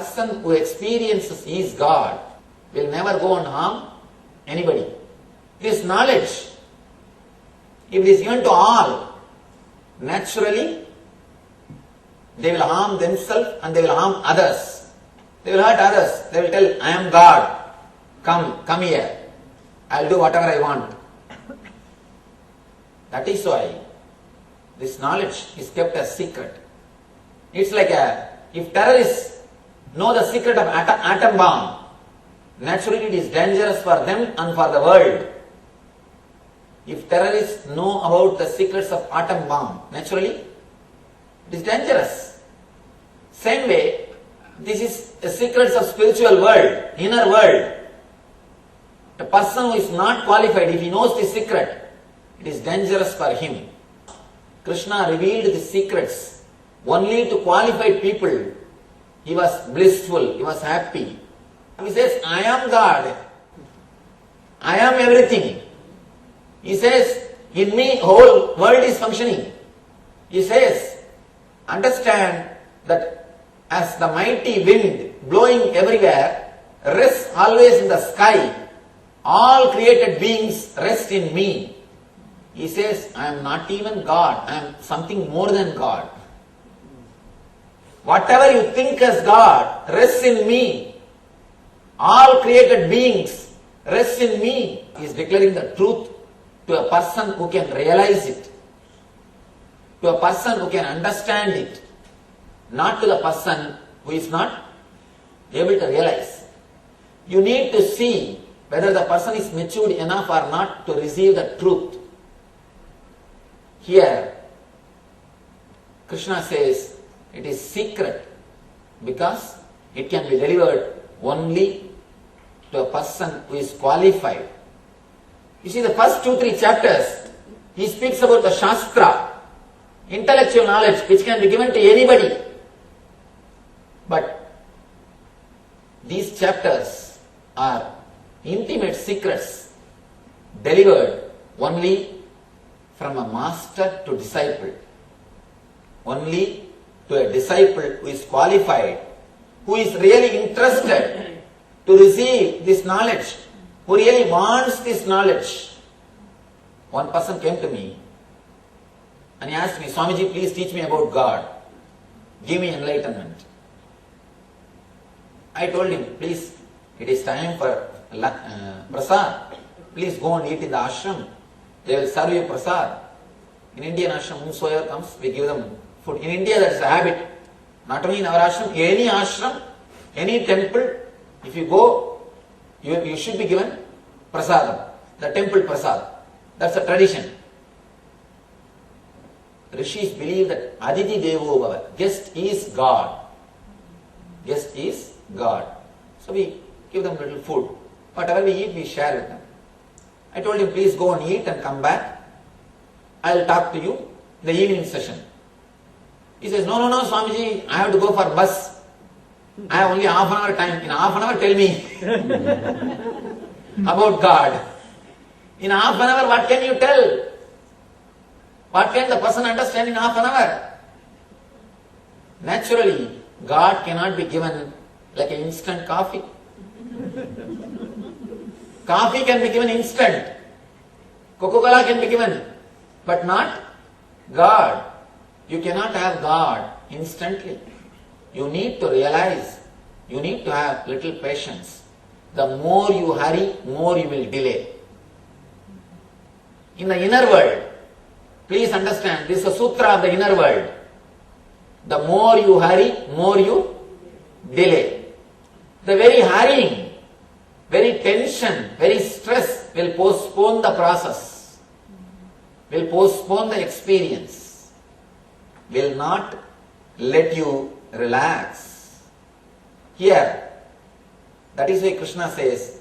person who experiences he is God will never go and harm anybody. This knowledge, if it is given to all, naturally they will harm themselves and they will harm others. They will hurt others. They will tell, I am God. Come here. I will do whatever I want. That is why this knowledge is kept as secret. It's like if terrorists know the secret of atom bomb, naturally it is dangerous for them and for the world. If terrorists know about the secrets of atom bomb, naturally it is dangerous. Same way, this is the secrets of spiritual world, inner world. A person who is not qualified, if he knows the secret, it is dangerous for him. Krishna revealed the secrets only to qualified people. He was blissful, he was happy. He says, I am God. I am everything. He says, in me whole world is functioning. He says, understand that as the mighty wind blowing everywhere rests always in the sky, all created beings rest in me. He says, I am not even God, I am something more than God. Whatever you think as God rests in me. All created beings rest in me. He is declaring the truth to a person who can realize it, to a person who can understand it, not to the person who is not able to realize. You need to see whether the person is matured enough or not to receive the truth. Here, Krishna says it is secret because it can be delivered only to a person who is qualified. You see, the first 2-3 chapters, he speaks about the Shastra, intellectual knowledge which can be given to anybody. But these chapters are intimate secrets delivered only from a master to disciple. Only to a disciple who is qualified, who is really interested to receive this knowledge, who really wants this knowledge. One person came to me and he asked me, Swamiji, please teach me about God. Give me enlightenment. I told him, please, it is time for prasad. Please go and eat in the ashram. They will serve you prasad. In Indian ashram, whosoever comes, we give them food. In India, that is a habit. Not only in our ashram, any temple, if you go, you should be given prasadam, the temple prasad. That's a tradition. Rishis believe that Aditi Devo Bhava, guest is God. Guest is God. So we give them little food. Whatever we eat, we share with them. I told him, please go and eat and come back. I will talk to you in the evening session. He says, no, Swamiji, I have to go for bus. I have only half an hour time. In half an hour, tell me about God. In half an hour, what can you tell? What can the person understand in half an hour? Naturally, God cannot be given like an instant coffee. Coffee can be given instant. Coca-Cola can be given, but not God. You cannot have God instantly. You need to realize, you need to have little patience. The more you hurry, more you will delay. In the inner world, please understand, this is a sutra of the inner world. The more you hurry, more you delay. The very hurrying, very tension, very stress will postpone the process, will postpone the experience, will not let you relax. Here, that is why Krishna says,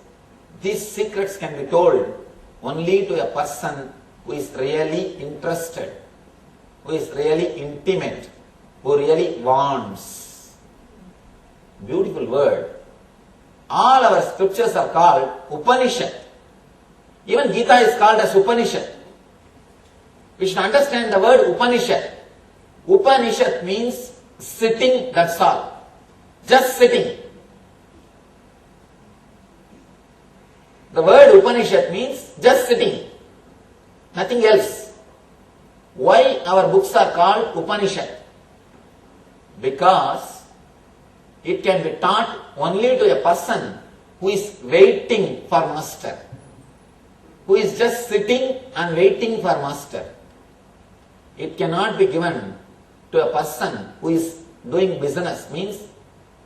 these secrets can be told only to a person who is really interested, who is really intimate, who really wants. Beautiful word. All our scriptures are called Upanishad. Even Gita is called as Upanishad. We should understand the word Upanishad. Upanishad means sitting, that's all. just sitting. The word Upanishad means just sitting, nothing else. Why our books are called Upanishad? Because it can be taught only to a person who is waiting for master, who is just sitting and waiting for master. It cannot be given to a person who is doing business, means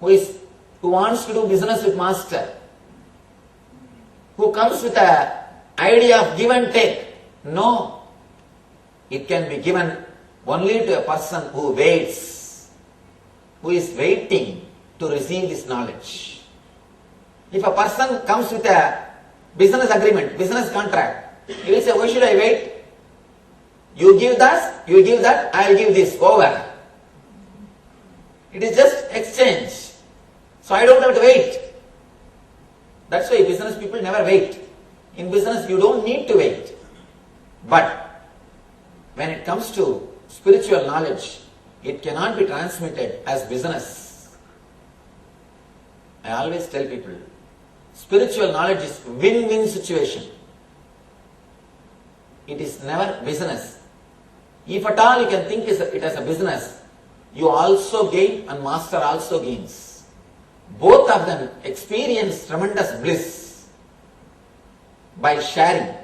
who wants to do business with master, who comes with a idea of give and take. No, it can be given only to a person who waits, who is waiting to receive this knowledge. If a person comes with a business agreement, business contract, he will say, why should I wait? You give that, I will give this, over. It is just exchange. So I don't have to wait. That's why business people never wait. In business you don't need to wait. But when it comes to spiritual knowledge, it cannot be transmitted as business. I always tell people, spiritual knowledge is win-win situation. It is never business. If at all you can think it as a business, you also gain and master also gains. Both of them experience tremendous bliss by sharing.